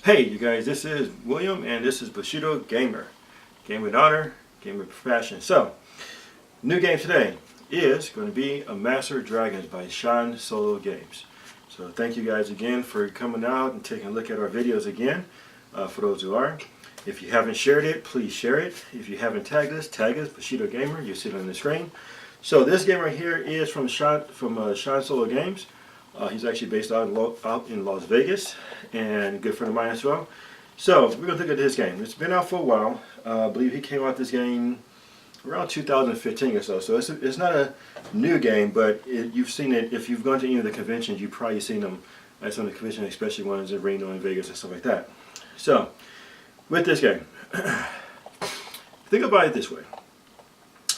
Hey you guys, this is William and this is Bushido Gamer. Game with honor, game with passion. So, new game today is going to be Amassar Dragons by ShawnSolo Games. So thank you guys again for coming out and taking a look at our videos again. For those who are. If you haven't shared it, please share it. If you haven't tagged us, tag us, Bushido Gamer. You see it on the screen. So this game right here is from ShawnSolo Games. He's actually based out in Las Vegas, and a good friend of mine as well. So we're going to look at this game. It's been out for a while. I believe he came out this game around 2015 or so. So it's not a new game, but you've seen it. If you've gone to any of the conventions, you've probably seen them at some of the conventions, especially ones in Reno and Vegas and stuff like that. So with this game, think about it this way.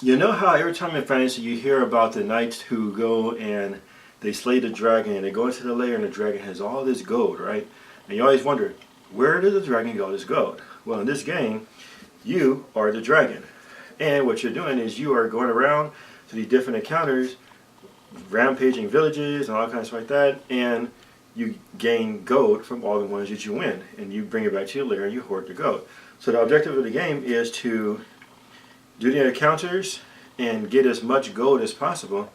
You know how every time in fantasy you hear about the knights who go and they slay the dragon and they go into the lair and the dragon has all this gold, right? And you always wonder, where did the dragon get all this gold? Well, in this game, you are the dragon. And what you're doing is you are going around to these different encounters, rampaging villages and all kinds of like that, and you gain gold from all the ones that you win. And you bring it back to your lair and you hoard the gold. So the objective of the game is to do the encounters and get as much gold as possible.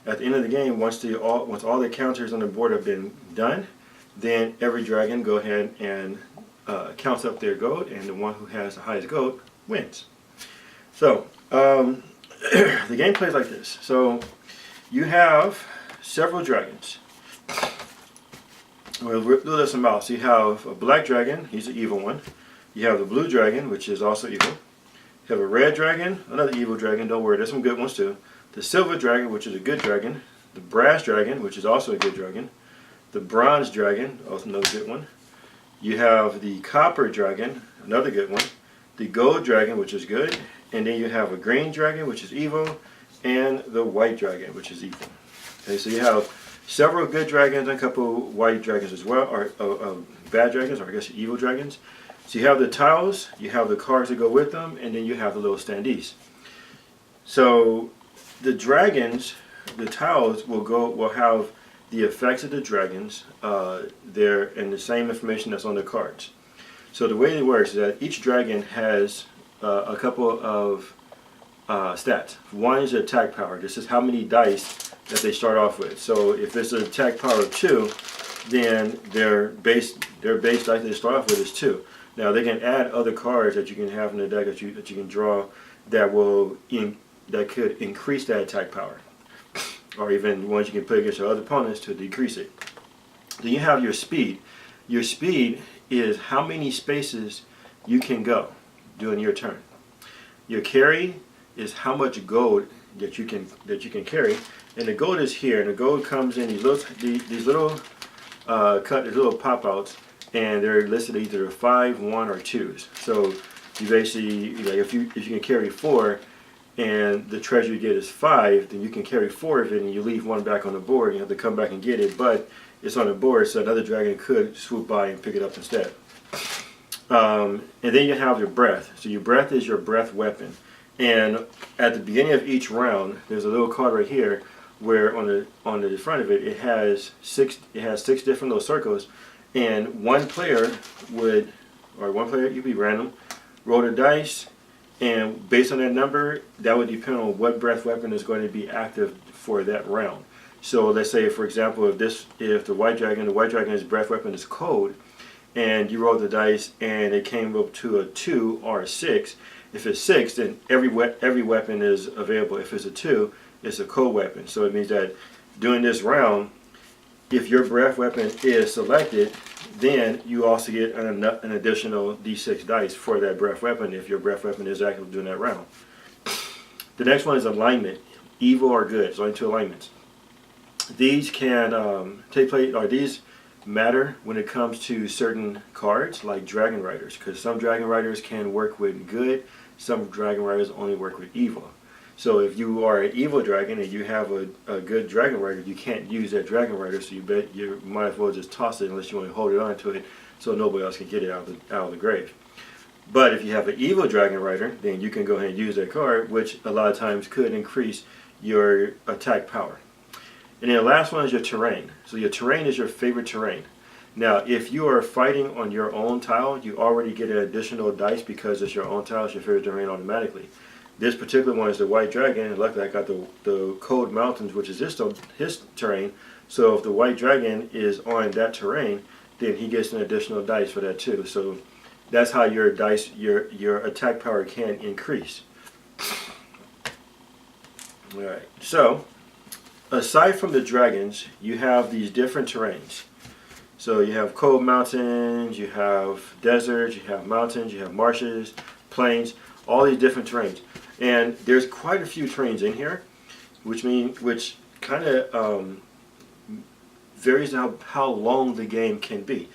At the end of the game, once all the counters on the board have been done, then every dragon go ahead and counts up their gold, and the one who has the highest gold wins. So the game plays like this. So you have several dragons. We'll do this in mouse. You have a black dragon, he's the evil one. You have the blue dragon, which is also evil. You have a red dragon, another evil dragon, don't worry, there's some good ones too. The silver dragon, which is a good dragon. The brass dragon, which is also a good dragon. The bronze dragon, also another good one. You have the copper dragon, another good one. The gold dragon, which is good. And then you have a green dragon, which is evil. And the white dragon, which is evil. Okay, so you have several good dragons and a couple white dragons as well, or bad dragons, or I guess evil dragons. So you have the tiles, you have the cards that go with them, and then you have the little standees. So the dragons, the tiles will have the effects of the dragons there, and the same information that's on the cards. So the way it works is that each dragon has a couple of stats. One is attack power. This is how many dice that they start off with. So if it's an attack power of 2, then their base dice they start off with is 2. Now they can add other cards that you can have in the deck that you can draw that could increase that attack power, or even ones you can play against your other opponents to decrease it. Then you have your speed. Your speed is how many spaces you can go during your turn. Your carry is how much gold that you can carry, and the gold is here. And the gold comes in these little pop outs, and they're listed either 5, 1, or 2s. So you basically, if you can carry 4. And the treasure you get is 5, then you can carry 4 of it and you leave 1 back on the board. You have to come back and get it, but it's on the board, so another dragon could swoop by and pick it up instead. And then you have your breath. So your breath is your breath weapon. And at the beginning of each round, there's a little card right here where on the front of it, it has 6 different little circles, and one player you be random, roll the dice. And based on that number, that would depend on what breath weapon is going to be active for that round. So let's say, for example, if the white dragon's breath weapon is cold, and you roll the dice and it came up to a 2 or a 6. If it's 6, then every weapon is available. If it's a 2, it's a cold weapon. So it means that during this round, if your breath weapon is selected, then you also get an additional d6 dice for that breath weapon if your breath weapon is active during that round. The next one is alignment, evil or good. It's only 2 alignments. These can take place, or these matter when it comes to certain cards like Dragon Riders, because some Dragon Riders can work with good, some Dragon Riders only work with evil. So if you are an evil dragon and you have a good Dragon Rider, you can't use that Dragon Rider, so you might as well just toss it unless you want to hold it on to it so nobody else can get it out of the grave. But if you have an evil Dragon Rider, then you can go ahead and use that card, which a lot of times could increase your attack power. And then the last one is your terrain. So your terrain is your favorite terrain. Now, if you are fighting on your own tile, you already get an additional dice because it's your own tile, it's your favorite terrain automatically. This particular one is the White Dragon, and luckily I got the Cold Mountains, which is his terrain. So if the White Dragon is on that terrain, then he gets an additional dice for that too. So that's how your attack power can increase. Alright, so aside from the dragons, you have these different terrains. So you have cold mountains, you have deserts, you have mountains, you have marshes, plains, all these different terrains. And there's quite a few terrains in here, which kind of varies how long the game can be.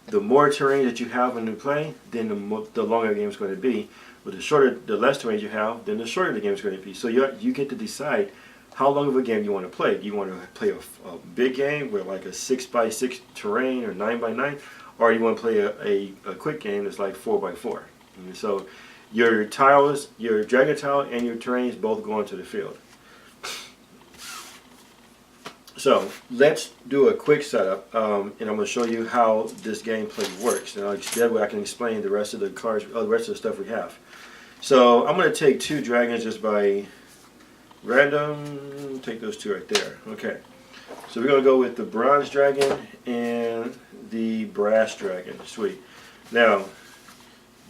The more terrain that you have when you play, then the longer the game is going to be. But the less terrain you have, then the shorter the game is going to be. So you get to decide how long of a game you want to play. Do you want to play a big game with like a 6x6 terrain or 9x9, or do you want to play a quick game that's like 4x4? And so your tiles, your dragon tile and your terrains both go into the field. So let's do a quick setup, and I'm going to show you how this gameplay works. Now that way I can explain the rest of the cards, the rest of the stuff we have. So I'm going to take 2 dragons just by random. Take those 2 right there. Okay. So we're going to go with the bronze dragon and the brass dragon. Sweet. Now,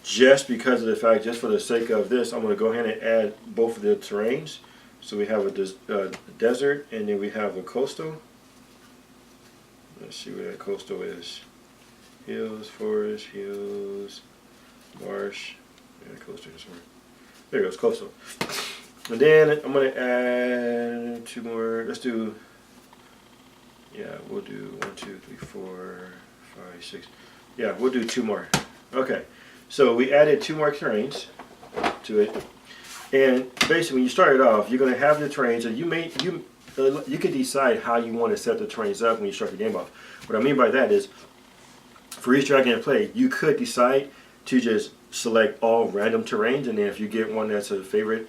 just because of the fact, just for the sake of this, I'm going to go ahead and add both of the terrains. So we have a desert, and then we have a coastal. Let's see where that coastal is. Hills, forest, hills, marsh. Yeah, coastal is somewhere. There it goes, coastal. And then I'm going to add 2 more. Let's do, yeah, we'll do 1, 2, 3, 4, 5, 6. Yeah, we'll do 2 more. Okay, so we added 2 more terrains to it. And basically, when you start it off, you're going to have the terrains, and you can decide how you want to set the terrains up when you start the game off. What I mean by that is, for each dragon to play, you could decide to just select all random terrains, and then if you get one that's a favorite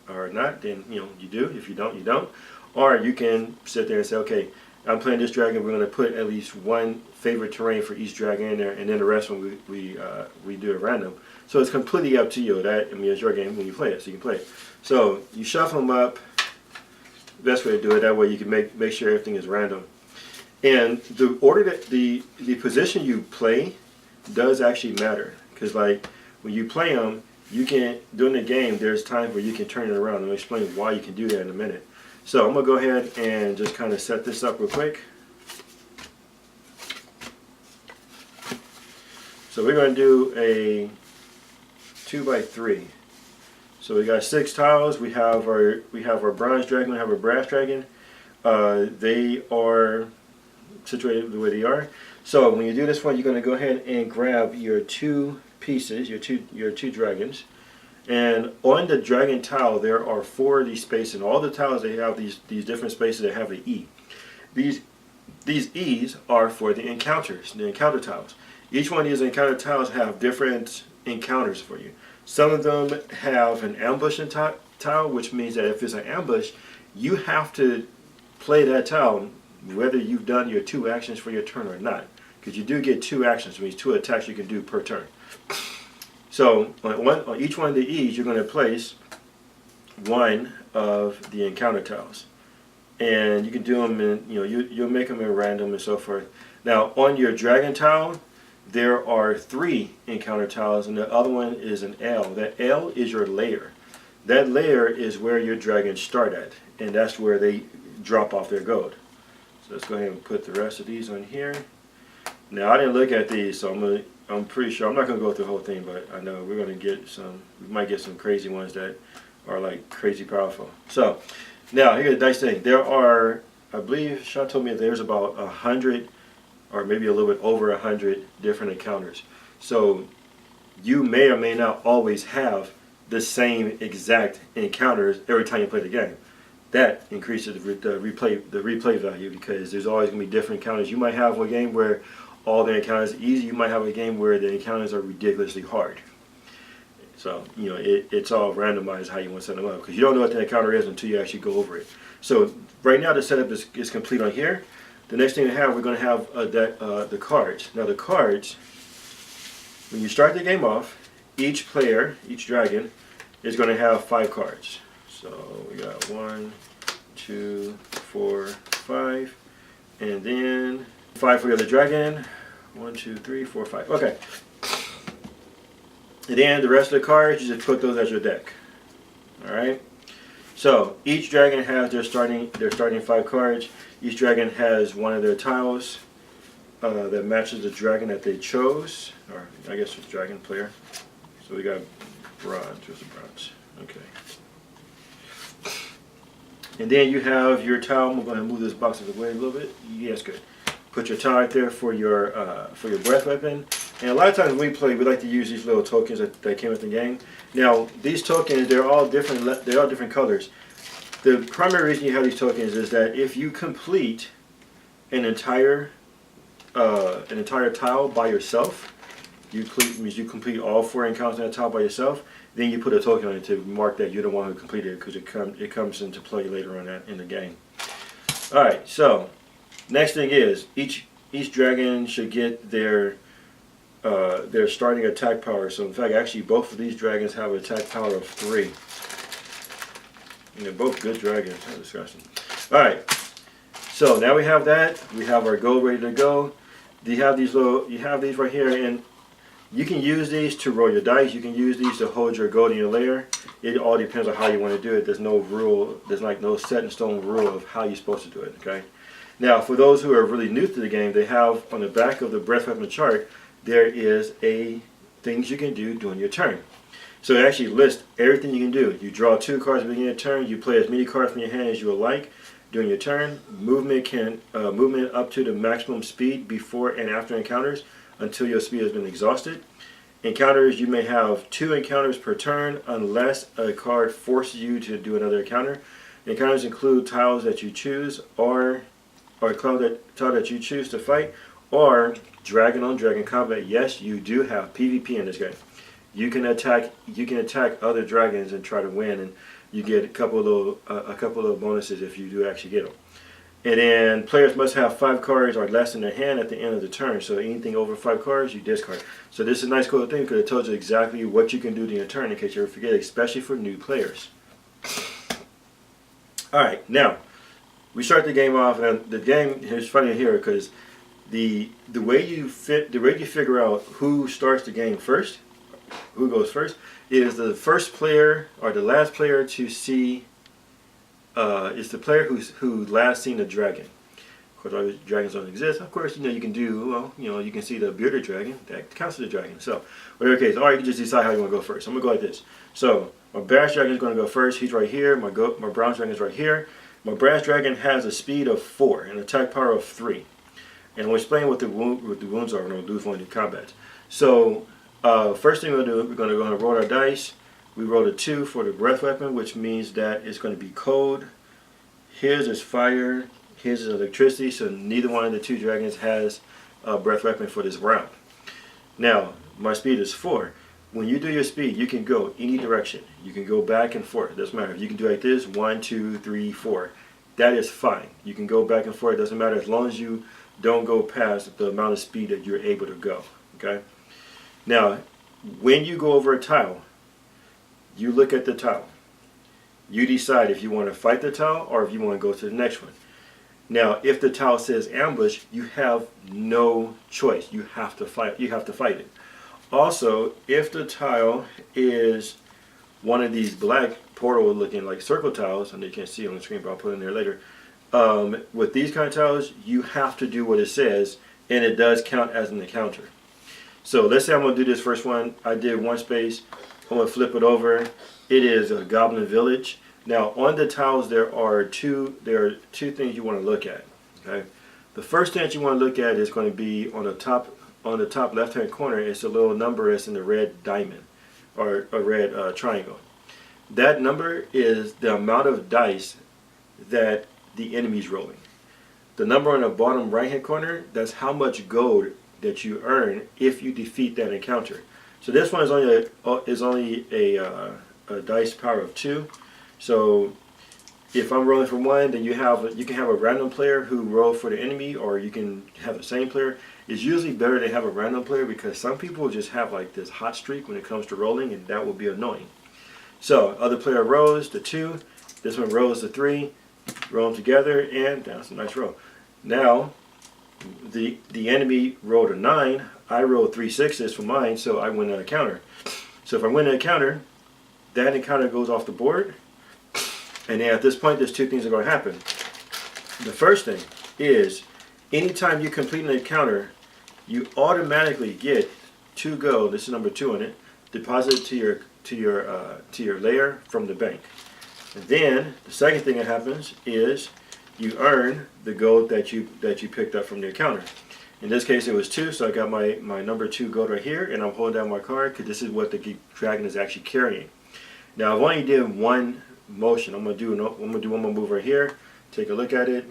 or not, then you do. If you don't, you don't. Or you can sit there and say, okay, I'm playing this dragon. We're going to put at least 1 favorite terrain for each dragon in there, and then the rest when we do it random. So it's completely up to you. It's your game when you play it, so you can play it. So you shuffle them up. Best way to do it. That way you can make sure everything is random. And the order that the position you play does actually matter, because like when you play them, you can during the game there's times where you can turn it around, and I'll explain why you can do that in a minute. So I'm gonna go ahead and just kind of set this up real quick. So we're gonna do a 2x3. So we got 6 tiles. We have our bronze dragon. We have our brass dragon. They are situated the way they are. So when you do this one, you're going to go ahead and grab your 2 pieces, your two dragons, and on the dragon tile there are 4 of these spaces. And all the tiles, they have these different spaces that have the E. These E's are for the encounters, the encounter tiles. Each one of these encounter tiles have different encounters for you. Some of them have an ambush tile, which means that if it's an ambush, you have to play that tile whether you've done your 2 actions for your turn or not, because you do get 2 actions, which means 2 attacks you can do per turn. So on each one of the E's, you're going to place 1 of the encounter tiles, and you can do them in, you'll make them in random and so forth. Now on your dragon tile, there are 3 encounter tiles, and the other one is an L. That L is your lair. That lair is where your dragons start at, and that's where they drop off their gold. So let's go ahead and put the rest of these on here. Now I didn't look at these, so I'm pretty sure I'm not going to go through the whole thing, but I know we're going to get some. We might get some crazy ones that are like crazy powerful. So now here's the nice thing. There are, I believe Sean told me there's about 100. Or maybe a little bit over 100 different encounters. So you may or may not always have the same exact encounters every time you play the game. That increases the replay value, because there's always going to be different encounters. You might have a game where all the encounters are easy. You might have a game where the encounters are ridiculously hard. So it's all randomized how you want to set them up, because you don't know what the encounter is until you actually go over it. So right now the setup is complete on here. the next thing we're going to have the cards. Now the cards, when you start the game off, each player, each dragon, is going to have 5 cards. So we got 1, 2, 4, 5, and then 5 for the other dragon. 1, 2, 3, 4, 5. Okay. And then the rest of the cards, you just put those as your deck. All right. So each dragon has their starting 5 cards. Each dragon has one of their tiles that matches the dragon that they chose, or I guess it's dragon player. So we got bronze. Where's the bronze? Okay. And then you have your tile. I'm going to move this box out of the way a little bit. Yes, good. Put your tile right there for your breath weapon. And a lot of times when we play, we like to use these little tokens that came with the game. Now, these tokens, they're all different. They're all different colors. The primary reason you have these tokens is that if you complete an entire tile by yourself, you complete all 4 encounters in a tile by yourself. Then you put a token on it to mark that you're the one who completed it, because it comes into play later on in the game. All right. So next thing is each dragon should get their starting attack power. So in fact, actually, both of these dragons have an attack power of 3. And they're both good dragons. How disgusting. All right. So now we have that. We have our gold ready to go. You have these right here, and you can use these to roll your dice. You can use these to hold your gold in your lair. It all depends on how you want to do it. There's no rule. There's like no set in stone rule of how you're supposed to do it. Okay. Now, for those who are really new to the game, they have on the back of the breath weapon chart, there is things you can do during your turn. So it actually lists everything you can do. You draw 2 cards at the beginning of your turn. You play as many cards from your hand as you would like during your turn. Movement up to the maximum speed before and after encounters until your speed has been exhausted. Encounters, you may have 2 encounters per turn unless a card forces you to do another encounter. Encounters include tiles that you choose or tile that you choose to fight, or dragon on dragon combat. Yes, you do have PvP in this game. You can attack other dragons and try to win, and you get a couple of bonuses if you do actually get them. And then players must have 5 cards or less in their hand at the end of the turn. So anything over 5 cards, you discard. So this is a nice cool thing because it tells you exactly what you can do during your turn in case you ever forget, especially for new players. All right, now we start the game off, and the game is funny here because the way you figure out who starts the game first, who goes first, is the first player or the last player to see. It's the player who last seen a dragon. Of course, all dragons don't exist. Of course, you can do you can see the bearded dragon that counts as a dragon. So whatever case, or you can just decide how you want to go first. I'm gonna go like this. So my brass dragon is going to go first. He's right here. My bronze dragon is right here. My brass dragon has a speed of 4 and attack power of 3. And we'll explain what the wounds are when we'll do for the combat. So first thing we'll do, we're going to go ahead and roll our dice. We rolled a 2 for the breath weapon, which means that it's going to be cold. His is fire. His is electricity. So neither one of the 2 dragons has a breath weapon for this round. Now, my speed is 4. When you do your speed, you can go any direction. You can go back and forth. It doesn't matter. You can do like this, 1, 2, 3, 4. That is fine. You can go back and forth. It doesn't matter as long as you don't go past the amount of speed that you're able to go. Okay. Now, when you go over a tile, you look at the tile. You decide if you want to fight the tile or if you want to go to the next one. Now, if the tile says ambush, you have no choice. You have to fight. You have to fight it. Also, if the tile is one of these black portal-looking like circle tiles, and you can't see it on the screen, but I'll put it in there later. With these kind of tiles, you have to do what it says, and it does count as an encounter. So let's say I'm going to do this first one. I did 1 space. I'm going to flip it over. It is a goblin village. Now on the tiles there are two things you want to look at. Okay, the first thing that you want to look at is going to be on the top left hand corner. It's a little number that's in the red diamond or a red triangle. That number is the amount of dice that the enemy's rolling. The number on the bottom right hand corner, that's how much gold that you earn if you defeat that encounter. So this one is only a dice power of 2. So if I'm rolling for one, then you can have a random player who roll for the enemy, or you can have the same player. It's usually better to have a random player because some people just have like this hot streak when it comes to rolling, and that will be annoying. So other player rolls the 2, this one rolls the 3, roll them together, and that's a nice roll. Now the enemy rolled a 9. I rolled 3 6s for mine, so I win an encounter. So if I win an encounter, that encounter goes off the board. And then at this point, there's 2 things that are going to happen. The first thing is, anytime you complete an encounter, you automatically get 2 gold. This is number 2 on it. Deposited to your lair from the bank. And then the second thing that happens is you earn the gold that you picked up from the encounter. In this case, it was 2, so I got my number 2 gold right here, and I'm holding down my card because this is what the dragon is actually carrying. Now I've only did one motion. I'm gonna do one more move right here. Take a look at it.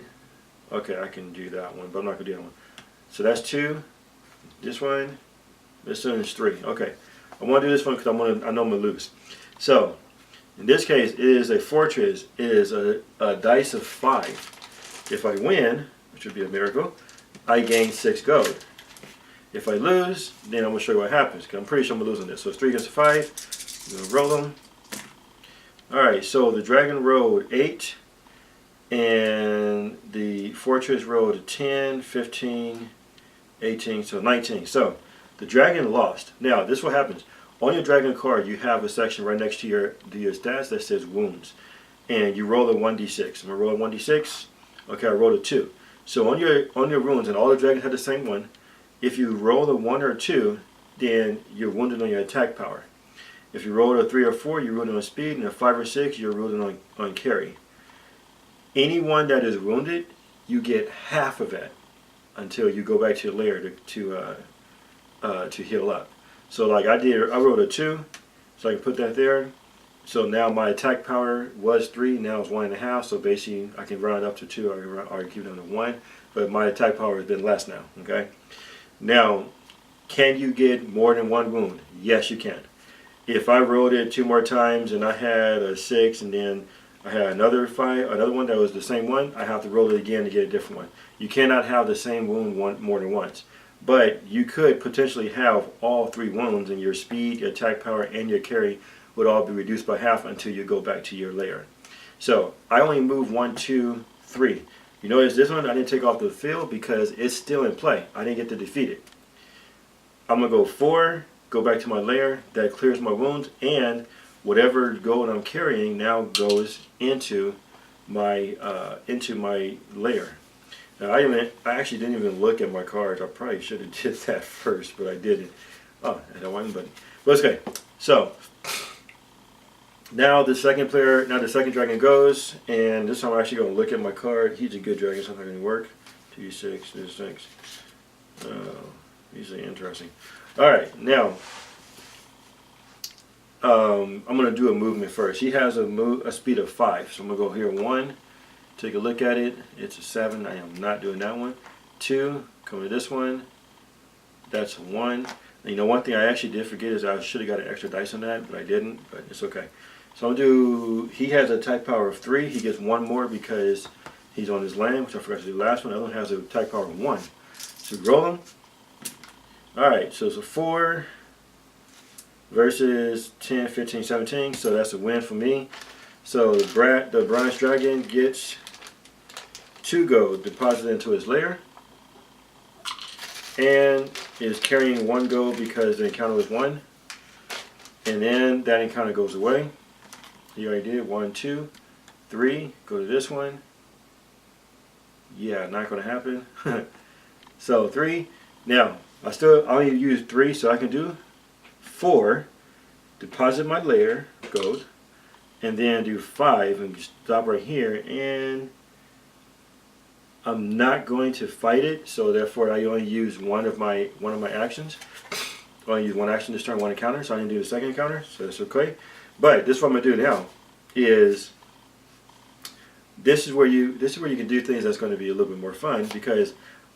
Okay, I can do that one, but I'm not gonna do that one. So that's 2. This one is 3. Okay, I want to do this one because I know I'm gonna lose. So in this case, it is a fortress. It is a dice of 5. If I win, which would be a miracle, I gain 6 gold. If I lose, then I'm gonna show you what happens because I'm pretty sure I'm losing this. So it's 3 against 5. I'm gonna roll them. Alright, so the dragon rolled 8, and the fortress rolled 10, 15, 18, so 19. So the dragon lost. Now, this is what happens. On your dragon card, you have a section right next to your stats that says wounds. And you roll a 1d6. I'm going to roll a 1d6. Okay, I rolled a 2. So on your wounds, and all the dragons have the same one, if you roll a 1 or a 2, then you're wounded on your attack power. If you roll a 3 or 4, you're wounded on speed, and a 5 or 6, you're wounded on carry. Anyone that is wounded, you get half of that until you go back to your lair to heal up. So like I rolled a 2, so I can put that there. So now my attack power was 3, now it's 1.5. So basically, I can run it up to 2, or I can keep it down to 1. But my attack power has been less now. Okay. Now, can you get more than 1 wound? Yes, you can. If I rolled it 2 more times and I had a 6 and then I had another one that was the same one, I have to roll it again to get a different one. You cannot have the same wound more than once. But you could potentially have all 3 wounds, and your speed, your attack power, and your carry would all be reduced by half until you go back to your lair. So I only moved 1, 2, 3. You notice this one I didn't take off the field because it's still in play. I didn't get to defeat it. I'm going to go 4. Go back to my lair. That clears my wounds, and whatever gold I'm carrying now goes into my lair. Now I actually didn't even look at my cards. I probably should have did that first, but I didn't. Oh, I don't want button. But it's okay. So now the second dragon goes, and this time I'm actually going to look at my card. He's a good dragon, so it's not going to work. 2, 6, 6. Usually interesting. Alright, now I'm going to do a movement first. He has a speed of 5, so I'm going to go here 1, take a look at it. It's a 7. I am not doing that one. 2, come to this one. That's a 1. And you know, one thing I actually did forget is I should have got an extra dice on that, but I didn't, but it's okay. So I'm going to do, he has a attack power of 3. He gets 1 more because he's on his land, which I forgot to do the last one. The other one has a attack power of 1. So roll him. Alright, so it's a 4 versus 10, 15, 17, so that's a win for me. So the bronze dragon gets 2 gold deposited into his lair, and is carrying 1 gold because the encounter was 1, and then that encounter goes away. He already did 1, 2, 3, go to this one. Yeah, not going to happen. So 3, now I only use 3, so I can do 4, deposit my lair, gold, and then do 5 and stop right here, and I'm not going to fight it, so therefore I only use one of my actions. I only use 1 action this turn, 1 encounter, so I didn't do the second encounter, so that's okay. But this is what I'm gonna do now is this is where you can do things that's going to be a little bit more fun, because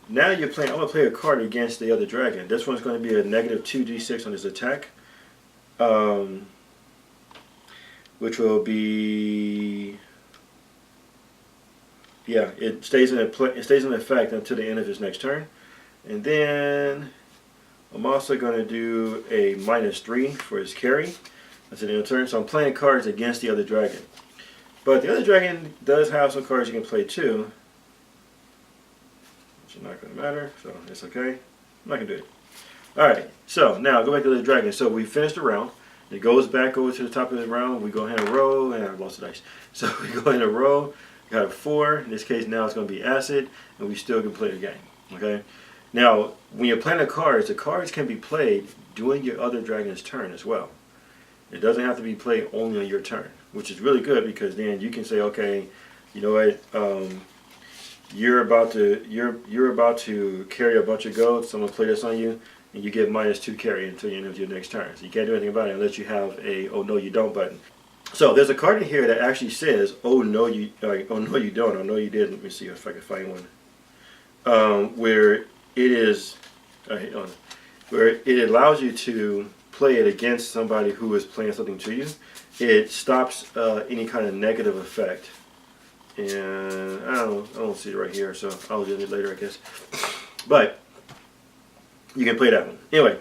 now you're playing. I'm going to play a card against the other dragon. This one's going to be a negative 2d6 on his attack, which will be yeah, it stays in effect until the end of his next turn. And then I'm also going to do a -3 for his carry. That's the end of the turn. So I'm playing cards against the other dragon. But the other dragon does have some cards you can play too, which is not going to matter, so it's okay. I'm not going to do it. Alright, so now go back to the dragon. So we finished the round. It goes back over to the top of the round. We go ahead and roll, and I lost the dice. So we go ahead and roll. Got a 4. In this case, now it's going to be acid, and we still can play the game. Okay. Now, when you're playing the cards can be played during your other dragon's turn as well. It doesn't have to be played only on your turn, which is really good because then you can say, okay, you know what, you're about to carry a bunch of goats. So I'm gonna play this on you, and you get -2 carry until the end of your next turn. So you can't do anything about it unless you have a "oh no you don't" button. So there's a card in here that actually says "oh no you oh no you don't," "oh no you did." Let me see if I can find one. Where it is, where it allows you to play it against somebody who is playing something to you. It stops any kind of negative effect. And I don't see it right here, so I'll do it later, I guess. But you can play that one. Anyway,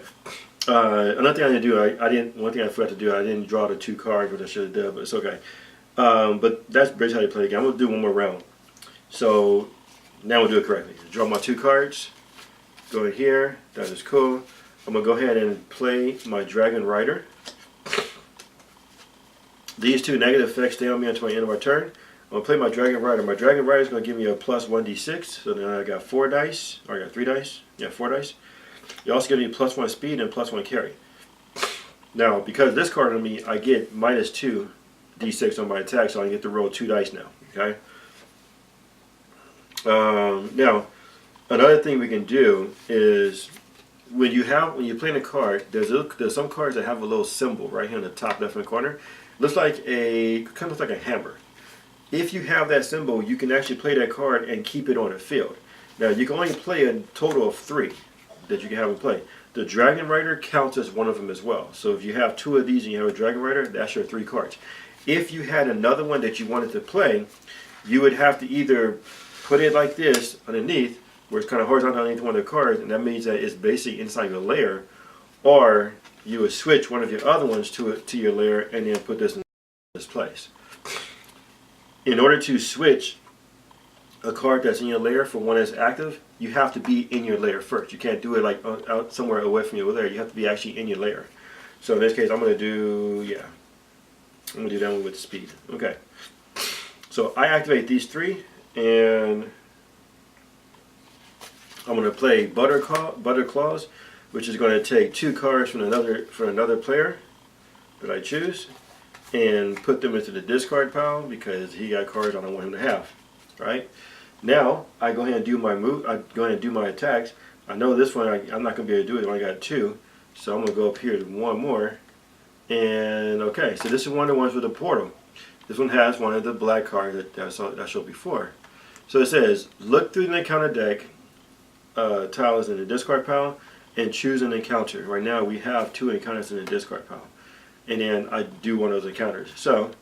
another thing I didn't do, one thing I forgot to do, I didn't draw the 2 cards, which I should have done, but it's okay. But that's basically how you play the game. I'm going to do one more round. So now we'll do it correctly. Draw my 2 cards. Go in here. That is cool. I'm going to go ahead and play my Dragon Rider. These 2 negative effects stay on me until the end of my turn. I'm going to play my Dragon Rider. My Dragon Rider is going to give me a +1d6. So now I got 4 dice. Or I got 3 dice. Yeah, 4 dice. It also gives me +1 speed and +1 carry. Now, because this card on me, I get -2 d6 on my attack, so I get to roll 2 dice now. Okay. Now, another thing we can do is when you're playing a card, there's some cards that have a little symbol right here in the top left hand corner. Looks like kind of looks like a hammer. If you have that symbol, you can actually play that card and keep it on the field. Now, you can only play a total of 3 that you can have in play. The Dragon Rider counts as one of them as well. So if you have 2 of these and you have a Dragon Rider, that's your 3 cards. If you had another one that you wanted to play, you would have to either put it like this underneath, where it's kind of horizontal underneath one of the cards, and that means that it's basically inside your lair, or you would switch one of your other ones to your lair and then put this in this place. In order to switch a card that's in your lair for one that's active, you have to be in your lair first. You can't do it like out somewhere away from your lair. You have to be actually in your lair. So in this case, I'm going to do, I'm going to do that one with speed. Okay. So I activate these 3, and I'm going to play Butter Claws, which is going to take 2 cards from another player that I choose and put them into the discard pile because he got cards I don't want him to have. Right? Now I go ahead and do my move. I go ahead and do my attacks. I know this one I'm not going to be able to do it. I only got 2, so I'm going to go up here to 1 more. And okay, so this is one of the ones with the portal. This one has one of the black cards that I showed before. So it says, look through the encounter deck tiles in the discard pile and choose an encounter. Right now we have 2 encounters in the discard pile. And then I do one of those encounters. So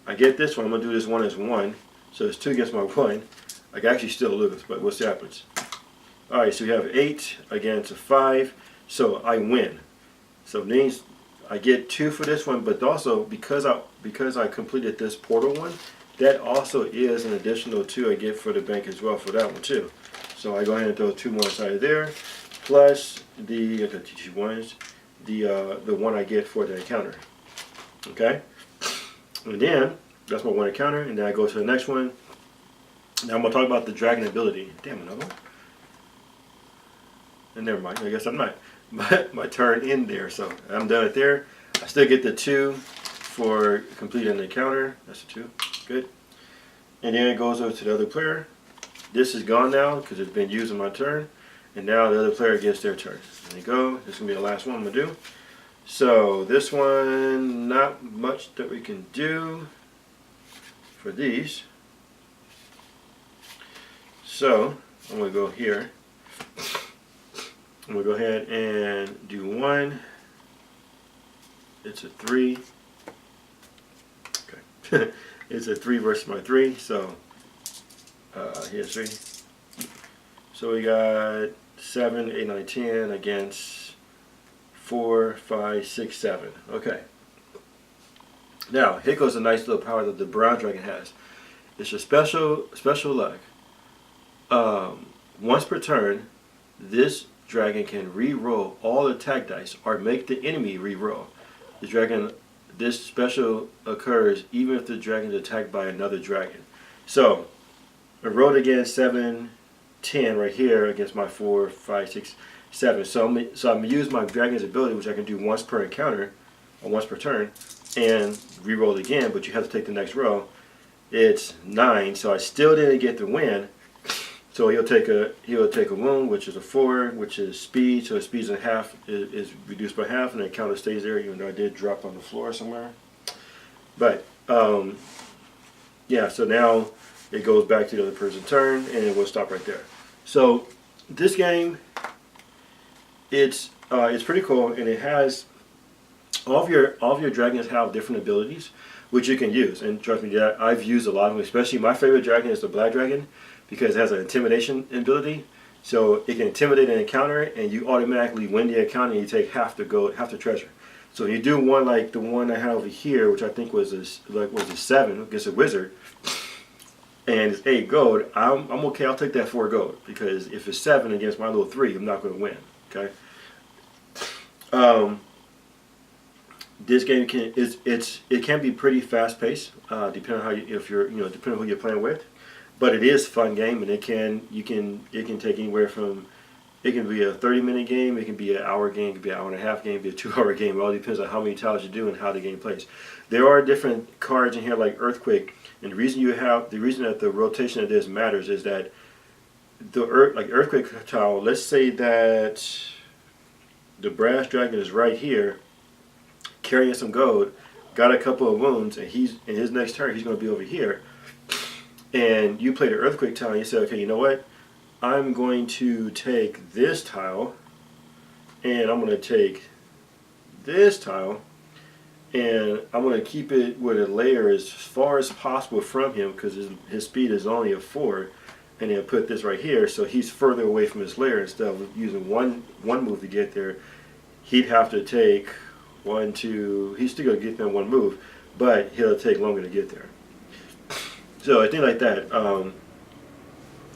I get this one. I'm going to do this one as 1. So it's 2 against my 1. I can actually still lose, but we'll see what happens. Alright, so we have 8 against a 5. So I win. So it means I get 2 for this one, but also because I completed this portal one, that also is an additional 2 I get for the bank as well for that one too. So I go ahead and throw 2 more inside of there, plus the one I get for the encounter. Okay, and then that's my 1 encounter, and then I go to the next one. Now I'm gonna talk about the dragon ability. Damn, another one. And never mind. I guess I'm not. My turn in there, so I'm done it there. I still get the 2 for completing an encounter. That's a 2. Good. And then it goes over to the other player. This is gone now because it's been used in my turn. And now the other player gets their turn. There you go. This is going to be the last one I'm going to do. So this one, not much that we can do for these. So I'm going to go here. I'm going to go ahead and do 1. It's a 3. Okay. It's a 3 versus my 3. So history. So we got 7, 8, 9, 10 against 4, 5, 6, 7. Okay. Now, here goes a nice little power that the brown dragon has. It's a special luck. Once per turn, this dragon can re-roll all attack dice or make the enemy re-roll. This special occurs even if the dragon is attacked by another dragon. So, I rolled against 7, 10 right here against my 4, 5, 6, 7. So I'm gonna use my dragon's ability, which I can do once per encounter or once per turn, and re-roll it again. But you have to take the next roll. It's 9, so I still didn't get the win. So he'll take a wound, which is a 4, which is speed. So his speed is reduced by half, and the counter stays there, even though I did drop on the floor somewhere. But yeah, so now it goes back to the other person's turn, and it will stop right there. So this game, it's pretty cool, and it has all of your dragons have different abilities, which you can use. And trust me, I've used a lot of them. Especially my favorite dragon is the black dragon, because it has an intimidation ability. So it can intimidate an encounter, and you automatically win the encounter, and you take half the treasure. So you do one like the one I have over here, which I think was a 7 against a wizard, and it's 8 gold. I'm okay. I'll take that 4 gold, because if it's 7 against my little 3, I'm not going to win. Okay. This game can be pretty fast paced, depending on how depending on who you're playing with. But it is a fun game, and it can take anywhere from, it can be a 30-minute game, it can be an hour game, it can be an hour-and-a-half game, it can be a 2-hour game. It all depends on how many tiles you do and how the game plays. There are different cards in here like Earthquake, and the reason that the rotation of this matters is that like Earthquake tile. Let's say that the brass dragon is right here, carrying some gold, got a couple of wounds, and in his next turn he's going to be over here. And you play the Earthquake tile, and you say, okay, you know what? I'm going to take this tile, and I'm going to take this tile, and I'm going to keep it where the lair is as far as possible from him, because his speed is only a 4, and then put this right here, so he's further away from his lair. Instead of using one move to get there, he'd have to take 1, 2. He's still going to get there in 1 move, but he'll take longer to get there. So I think like that,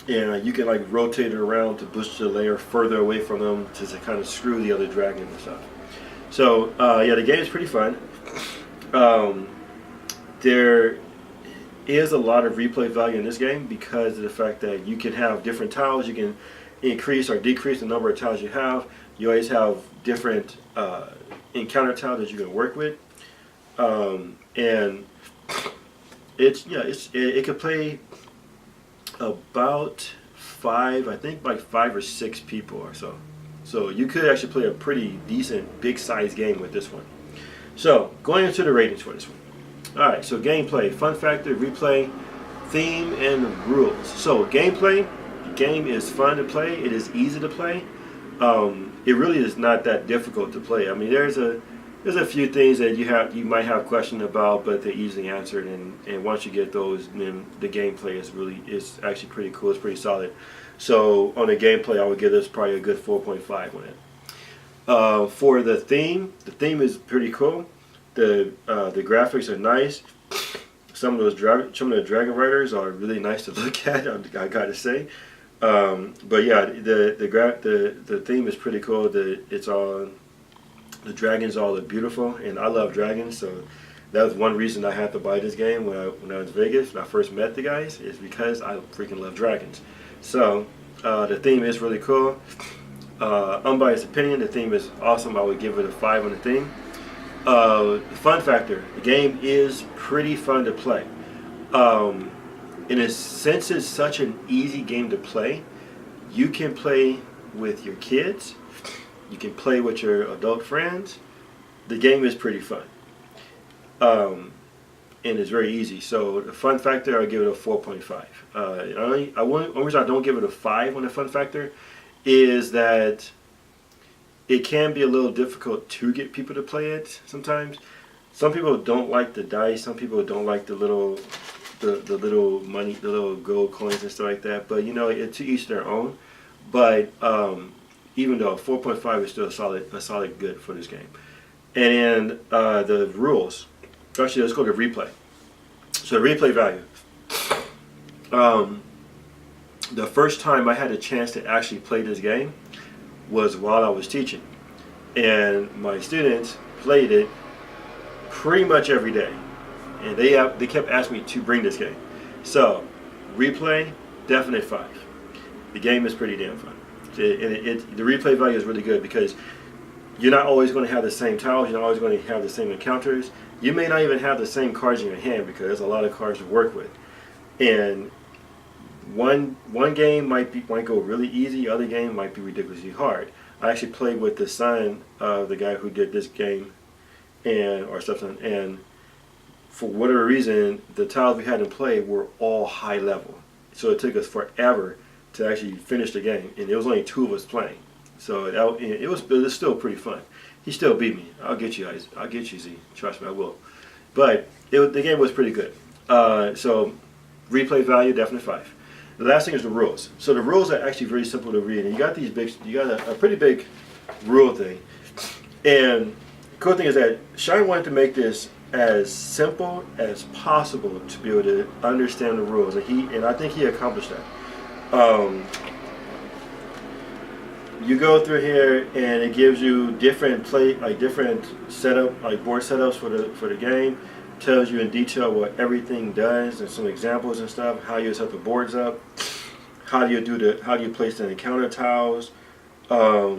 and you can like rotate it around to push the layer further away from them to kind of screw the other dragon and stuff. So yeah, the game is pretty fun. There is a lot of replay value in this game because of the fact that you can have different tiles. You can increase or decrease the number of tiles you have. You always have different encounter tiles that you can work with, and it could play about 5, I think like 5 or 6 people or so. So you could actually play a pretty decent big size game with this one. So going into the ratings for this one. Alright, so gameplay, fun factor, replay, theme, and rules. So gameplay, the game is fun to play, it is easy to play. It really is not that difficult to play. I mean, there's a few things that you might have questions about, but they're easily answered, and once you get those, then the gameplay is actually pretty cool. It's pretty solid. So on the gameplay, I would give this probably a good 4.5 on it. For the theme is pretty cool. The graphics are nice. Some of the dragon riders are really nice to look at, I gotta say. But yeah, the theme is pretty cool. The dragons all look beautiful, and I love dragons, so that was one reason I had to buy this game when I was in Vegas. When I first met the guys, is because I freaking love dragons. So the theme is really cool. Unbiased opinion, the theme is awesome. I would give it a 5 on the theme. Fun factor, the game is pretty fun to play. In a sense, it's such an easy game to play. You can play with your kids. You can play with your adult friends. The game is pretty fun. And it's very easy. So the fun factor, I'll give it a 4.5. Only reason I don't give it a 5 on the fun factor is that it can be a little difficult to get people to play it sometimes. Some people don't like the dice. Some people don't like the little the little money, the little gold coins and stuff like that. But you know, to each their own. But even though 4.5 is still a solid good for this game. And then the rules. Actually, let's go to replay. So replay value. The first time I had a chance to actually play this game was while I was teaching, and my students played it pretty much every day, and they kept asking me to bring this game. So replay, definite 5. The game is pretty damn fun. The replay value is really good because you're not always going to have the same tiles. You're not always going to have the same encounters. You may not even have the same cards in your hand because there's a lot of cards to work with. And one game might go really easy. Other game might be ridiculously hard. I actually played with the son of the guy who did this game, or something. And for whatever reason, the tiles we had in play were all high level. So it took us forever to actually finish the game, and there was only 2 of us playing. So it was still pretty fun. He still beat me. I'll get you guys. I'll get you, Z. Trust me, I will. But the game was pretty good. So replay value, definitely 5. The last thing is the rules. So the rules are actually very simple to read, and you got a pretty big rule thing. And the cool thing is that Sean wanted to make this as simple as possible to be able to understand the rules, and I think he accomplished that. You go through here and it gives you different setup, like board setups for the game. Tells you in detail what everything does and some examples and stuff. How you set the boards up. How do you place the encounter tiles. How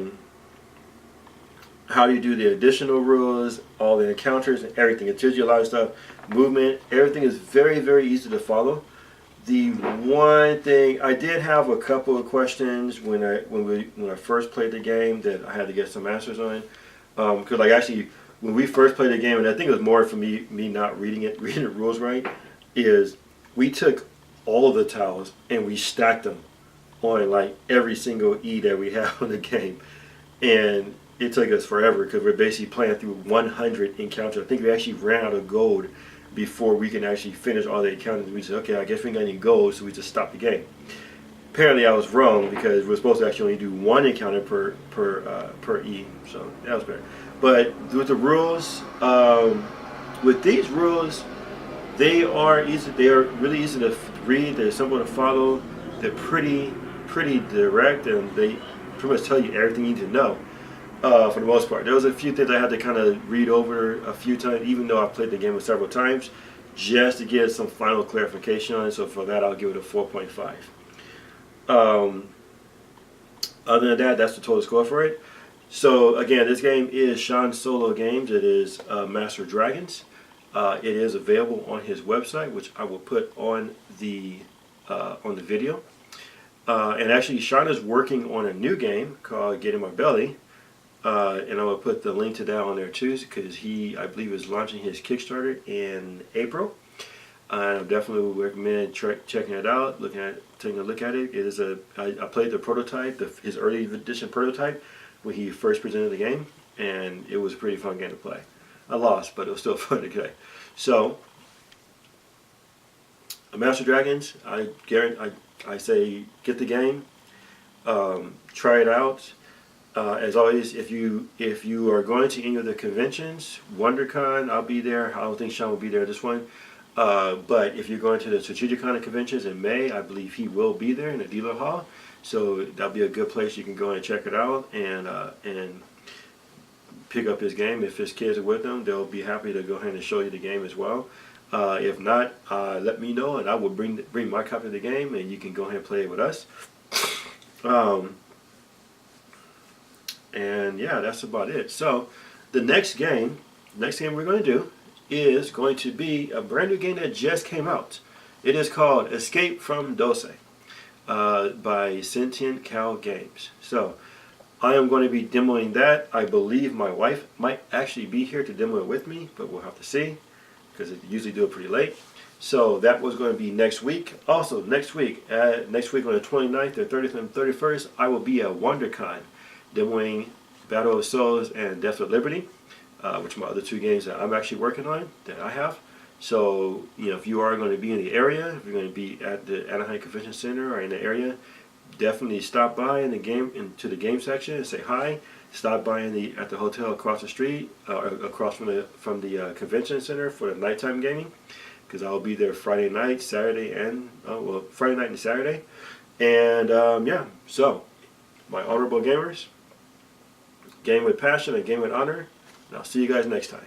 do you do the additional rules, all the encounters and everything. It tells you a lot of stuff. Movement, everything is very, very easy to follow. The one thing, I did have a couple of questions when I first played the game that I had to get some answers on. Because like actually, when we first played the game, and I think it was more for me not reading the rules right, is we took all of the tiles and we stacked them on like every single E that we have on the game. And it took us forever because we're basically playing through 100 encounters. I think we actually ran out of gold before we can actually finish all the encounters. We said, okay, I guess we got any gold, so we just stopped the game. Apparently I was wrong because we're supposed to actually only do 1 encounter per E, so that was better. But with the rules, with these rules, they are easy. They are really easy to read. They're simple to follow. They're pretty direct, and they pretty much tell you everything you need to know. For the most part, there was a few things I had to kind of read over a few times, even though I've played the game several times, just to get some final clarification on it. So for that, I'll give it a 4.5. Other than that, that's the total score for it. So again, this game is ShawnSolo Games. It is Amassar Dragons. It is available on his website, which I will put on the video. And actually, Sean is working on a new game called Get in My Belly. And I will put the link to that on there too, because I believe is launching his Kickstarter in April. I definitely would recommend checking it out, taking a look at it. It is I played the prototype, his early edition prototype, when he first presented the game, and it was a pretty fun game to play. I lost, but it was still fun to play. So, Amassar Dragons, I say get the game, try it out. As always, if you are going to any of the conventions, WonderCon, I'll be there. I don't think Sean will be there this one. But if you're going to the Strategicon conventions in May, I believe he will be there in the dealer hall. So that'll be a good place you can go and check it out and pick up his game. If his kids are with him, they'll be happy to go ahead and show you the game as well. If not, let me know and I will bring my copy of the game and you can go ahead and play it with us. And yeah, that's about it. So the next game we're going to do is going to be a brand new game that just came out. It is called Escape from Dose by Sentient Cow Games. So I am going to be demoing that. I believe my wife might actually be here to demo it with me, but we'll have to see because they usually do it pretty late. So that was going to be next week. Also next week on the 29th, the 30th, and 31st, I will be at WonderCon demoing Battle of Souls and Death of Liberty, which are my other 2 games that I'm actually working on that I have. So, you know, if you are going to be in the area, if you're going to be at the Anaheim Convention Center or in the area, definitely stop by in the game into the game section and say hi. Stop by at the hotel across the street, across from the convention center for the nighttime gaming, because I'll be there Friday night, Saturday, and Friday night and Saturday. And yeah, so my honorable gamers, game with passion and game with honor. And I'll see you guys next time.